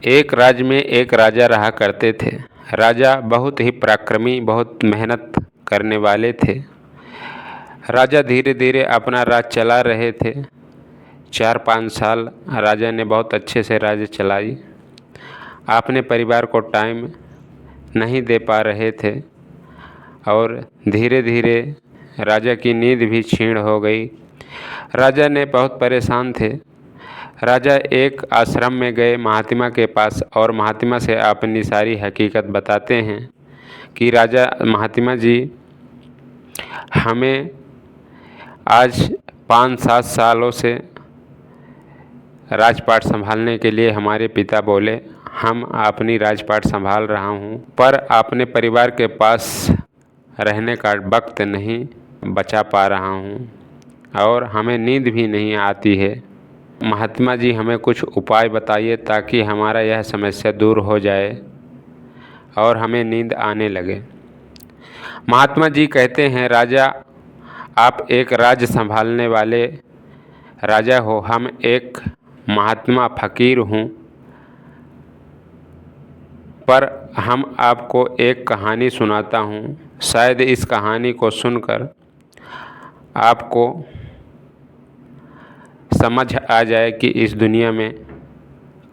एक राज्य में एक राजा रहा करते थे। राजा बहुत ही पराक्रमी, बहुत मेहनत करने वाले थे। राजा धीरे धीरे अपना राज चला रहे थे। 4-5 साल राजा ने बहुत अच्छे से राज्य चलाई। अपने परिवार को टाइम नहीं दे पा रहे थे और धीरे धीरे राजा की नींद भी क्षीण हो गई। राजा ने बहुत परेशान थे। राजा एक आश्रम में गए महात्मा के पास और महात्मा से अपनी सारी हकीकत बताते हैं कि राजा महात्मा जी, हमें आज 5-7 सालों से राजपाट संभालने के लिए हमारे पिता बोले, हम अपनी राजपाट संभाल रहा हूँ, पर अपने परिवार के पास रहने का वक्त नहीं बचा पा रहा हूँ और हमें नींद भी नहीं आती है। महात्मा जी, हमें कुछ उपाय बताइए ताकि हमारा यह समस्या दूर हो जाए और हमें नींद आने लगे। महात्मा जी कहते हैं, राजा, आप एक राज्य संभालने वाले राजा हो, हम एक महात्मा फकीर हूँ, पर हम आपको एक कहानी सुनाता हूँ। शायद इस कहानी को सुनकर आपको समझ आ जाए कि इस दुनिया में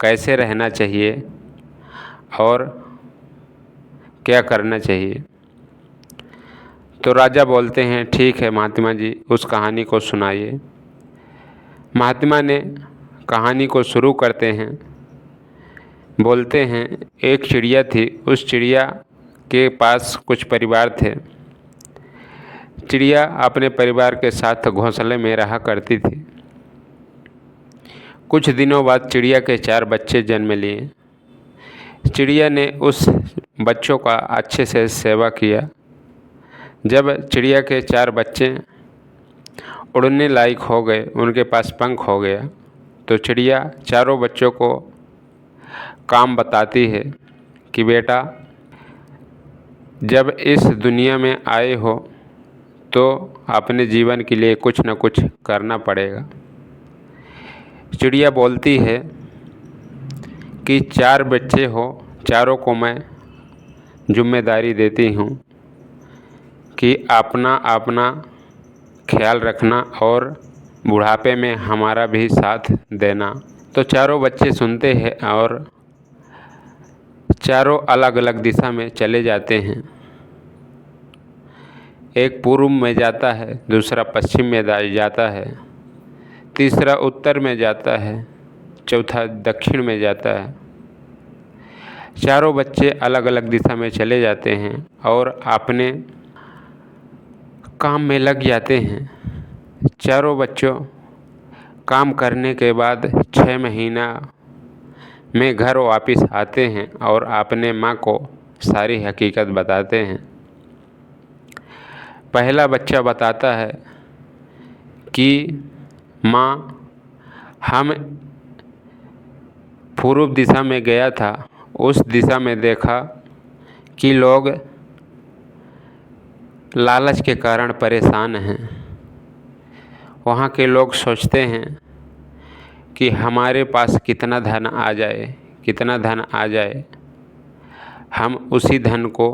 कैसे रहना चाहिए और क्या करना चाहिए। तो राजा बोलते हैं, ठीक है महात्मा जी, उस कहानी को सुनाइए। महात्मा ने कहानी को शुरू करते हैं। बोलते हैं, एक चिड़िया थी। उस चिड़िया के पास कुछ परिवार थे। चिड़िया अपने परिवार के साथ घोंसले में रहा करती थी। कुछ दिनों बाद चिड़िया के 4 बच्चे जन्म लिए। चिड़िया ने उस बच्चों का अच्छे से सेवा किया। जब चिड़िया के 4 बच्चे उड़ने लायक हो गए, उनके पास पंख हो गया, तो चिड़िया चारों बच्चों को काम बताती है कि बेटा, जब इस दुनिया में आए हो तो अपने जीवन के लिए कुछ न कुछ करना पड़ेगा। चिड़िया बोलती है कि 4 बच्चे हो, चारों को मैं जिम्मेदारी देती हूँ कि अपना अपना ख्याल रखना और बुढ़ापे में हमारा भी साथ देना। तो चारों बच्चे सुनते हैं और चारों अलग अलग दिशा में चले जाते हैं। एक पूर्व में जाता है, दूसरा पश्चिम में जाता है, तीसरा उत्तर में जाता है, चौथा दक्षिण में जाता है। चारों बच्चे अलग अलग दिशा में चले जाते हैं और अपने काम में लग जाते हैं। चारों बच्चों काम करने के बाद 6 महीना में घर वापस आते हैं और अपने माँ को सारी हकीकत बताते हैं। पहला बच्चा बताता है कि माँ, हम पूर्व दिशा में गया था, उस दिशा में देखा कि लोग लालच के कारण परेशान हैं। वहाँ के लोग सोचते हैं कि हमारे पास कितना धन आ जाए, कितना धन आ जाए, हम उसी धन को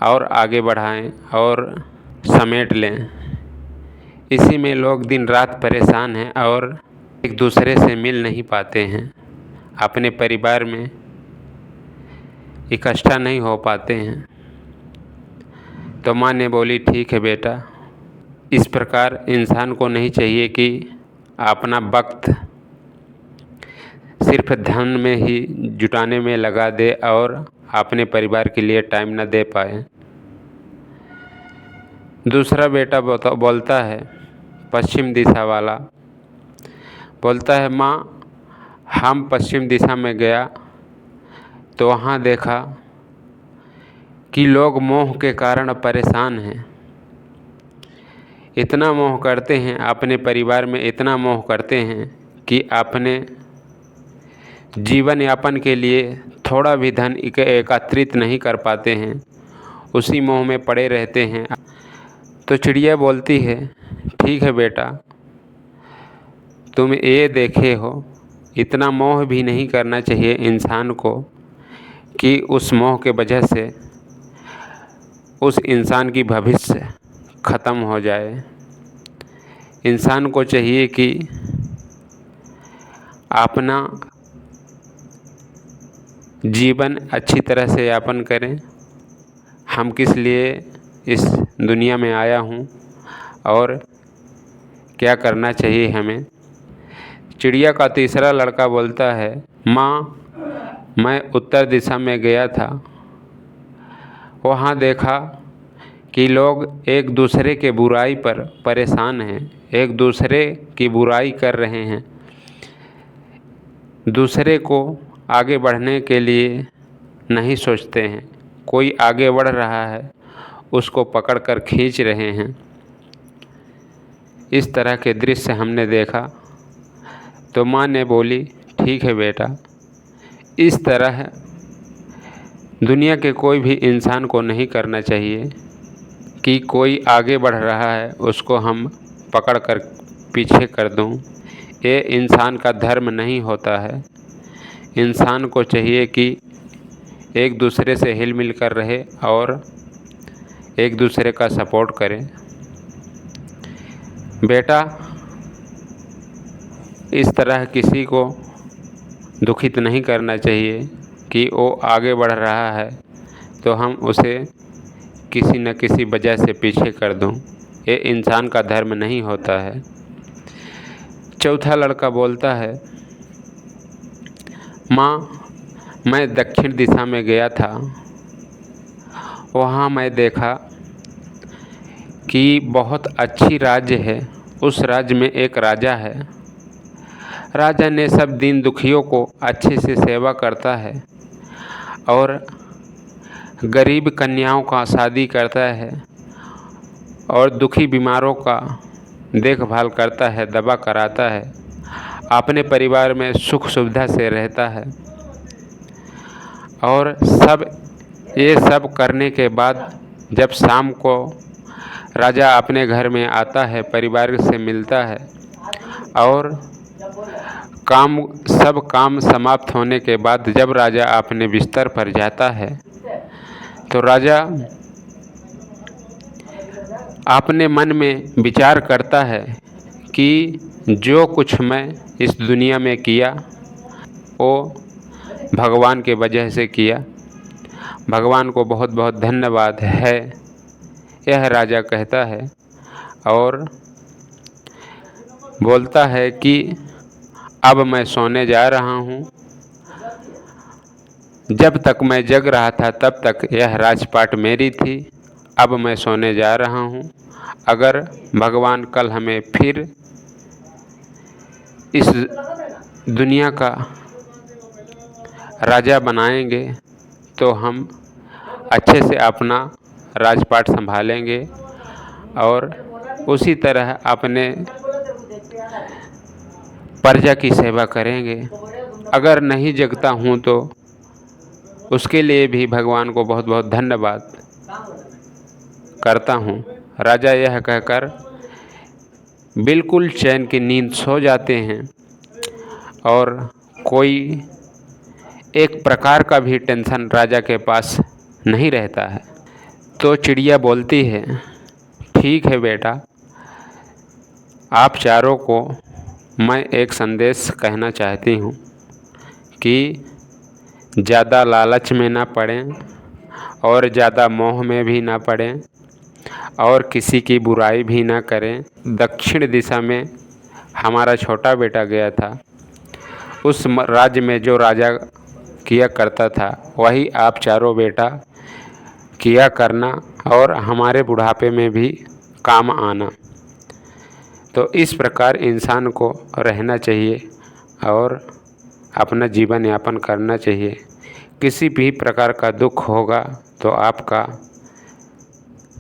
और आगे बढ़ाएं और समेट लें। इसी में लोग दिन रात परेशान हैं और एक दूसरे से मिल नहीं पाते हैं, अपने परिवार में इकट्ठा नहीं हो पाते हैं। तो माँ ने बोली, ठीक है बेटा, इस प्रकार इंसान को नहीं चाहिए कि अपना वक्त सिर्फ धन में ही जुटाने में लगा दे और अपने परिवार के लिए टाइम न दे पाए। दूसरा बेटा बोलता है, पश्चिम दिशा वाला बोलता है, माँ, हम पश्चिम दिशा में गया तो वहाँ देखा कि लोग मोह के कारण परेशान हैं। इतना मोह करते हैं, अपने परिवार में इतना मोह करते हैं कि अपने जीवन यापन के लिए थोड़ा भी धन एकत्रित नहीं कर पाते हैं, उसी मोह में पड़े रहते हैं। तो चिड़िया बोलती है, ठीक है बेटा, तुम ये देखे हो इतना मोह भी नहीं करना चाहिए इंसान को कि उस मोह के वजह से उस इंसान की भविष्य ख़त्म हो जाए। इंसान को चाहिए कि अपना जीवन अच्छी तरह से यापन करें। हम किस लिए इस दुनिया में आया हूँ और क्या करना चाहिए हमें। चिड़िया का तीसरा लड़का बोलता है, माँ, मैं उत्तर दिशा में गया था, वहाँ देखा कि लोग एक दूसरे के बुराई पर परेशान हैं, एक दूसरे की बुराई कर रहे हैं, दूसरे को आगे बढ़ने के लिए नहीं सोचते हैं। कोई आगे बढ़ रहा है, उसको पकड़कर खींच रहे हैं। इस तरह के दृश्य हमने देखा तो माँ ने बोली, ठीक है बेटा, इस तरह दुनिया के कोई भी इंसान को नहीं करना चाहिए कि कोई आगे बढ़ रहा है उसको हम पकड़ कर पीछे कर दूं। ये इंसान का धर्म नहीं होता है। इंसान को चाहिए कि एक दूसरे से हिल मिल कर रहे और एक दूसरे का सपोर्ट करें। बेटा, इस तरह किसी को दुखित नहीं करना चाहिए कि वो आगे बढ़ रहा है तो हम उसे किसी न किसी वजह से पीछे कर दूं। ये इंसान का धर्म नहीं होता है। चौथा लड़का बोलता है, माँ, मैं दक्षिण दिशा में गया था, वहाँ मैं देखा कि बहुत अच्छी राज्य है। उस राज्य में एक राजा है। राजा ने सब दीन दुखियों को अच्छे से सेवा करता है और गरीब कन्याओं का शादी करता है और दुखी बीमारों का देखभाल करता है, दवा कराता है, अपने परिवार में सुख सुविधा से रहता है। और ये सब करने के बाद जब शाम को राजा अपने घर में आता है, परिवार से मिलता है और सब काम समाप्त होने के बाद जब राजा अपने बिस्तर पर जाता है तो राजा अपने मन में विचार करता है कि जो कुछ मैं इस दुनिया में किया वो भगवान के वजह से किया। भगवान को बहुत बहुत धन्यवाद है, यह राजा कहता है और बोलता है कि अब मैं सोने जा रहा हूँ। जब तक मैं जग रहा था तब तक यह राजपाट मेरी थी, अब मैं सोने जा रहा हूँ। अगर भगवान कल हमें फिर इस दुनिया का राजा बनाएंगे तो हम अच्छे से अपना राजपाट संभालेंगे और उसी तरह अपने प्रजा की सेवा करेंगे। अगर नहीं जगता हूँ तो उसके लिए भी भगवान को बहुत बहुत धन्यवाद करता हूँ। राजा यह कहकर बिल्कुल चैन की नींद सो जाते हैं और कोई एक प्रकार का भी टेंशन राजा के पास नहीं रहता है। तो चिड़िया बोलती है, ठीक है बेटा, आप चारों को मैं एक संदेश कहना चाहती हूँ कि ज़्यादा लालच में ना पड़ें और ज़्यादा मोह में भी ना पड़ें और किसी की बुराई भी ना करें। दक्षिण दिशा में हमारा छोटा बेटा गया था, उस राज्य में जो राजा किया करता था वही आप चारों बेटा किया करना और हमारे बुढ़ापे में भी काम आना। तो इस प्रकार इंसान को रहना चाहिए और अपना जीवन यापन करना चाहिए। किसी भी प्रकार का दुख होगा तो आपका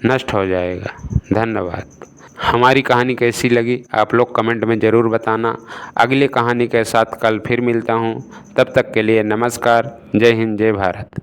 नष्ट हो जाएगा। धन्यवाद। हमारी कहानी कैसी लगी आप लोग कमेंट में ज़रूर बताना। अगली कहानी के साथ कल फिर मिलता हूँ। तब तक के लिए नमस्कार। जय हिंद, जय भारत।